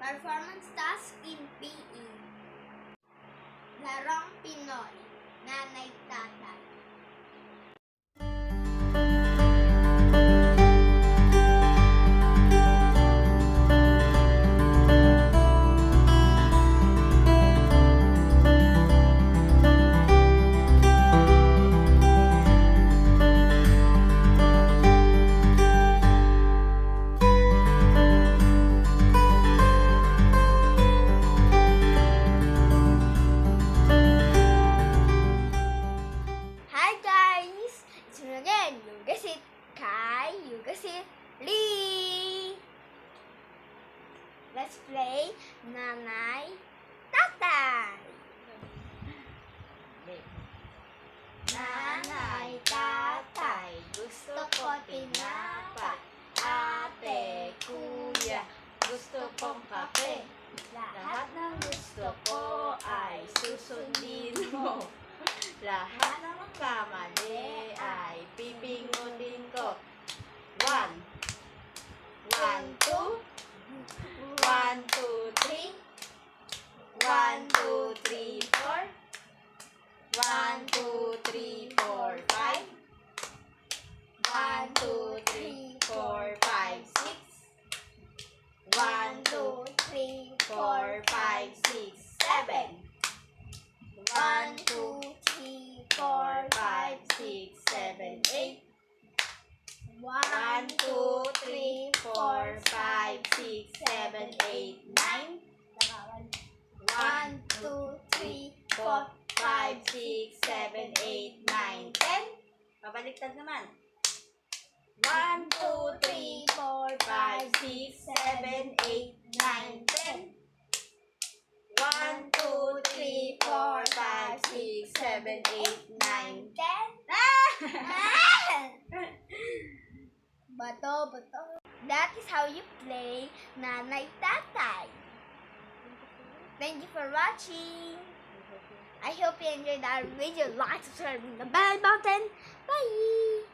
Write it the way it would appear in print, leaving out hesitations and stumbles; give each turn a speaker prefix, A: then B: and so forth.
A: Performance task in PE. Larong Pinoy, Nanay, Tatay. Hi guys! It's me again, Yugasit Kai, Yugasit Lee! Let's play Nanay, Tatay! Nanay, Tatay, gusto ko tinapay. Ate, kuya, gusto kong kape. Lahat ng gusto ko ay susundin mo. Lahat ng kamali ay pipingutin ko. 1, 2, 1, 2, 3. 1, 2, 3, 4. 1, 2, 3, 4, 5. 1, 2, 3, 4, 5, 6. 1, 2, 3, 4, 5, 6, 7. 1, 2, 3, 4, 5, 6, 7, 8. 1, 2, 3, 4, 5, 6, 7, 8, 9. 1, 2, 3, 4, 5, 6, 7, 8, 9, 10. Pabaliktad naman. 1, 2, 3, 4, 5, 6, 7, 8, 9, 10. 1, 2, 3, 4, 5, 6, 7, 8, 9, 10. Bato. That is how you play Nanay, Tatay. Thank you for watching. I hope you enjoyed our video. Like, subscribe, and the bell button. Bye!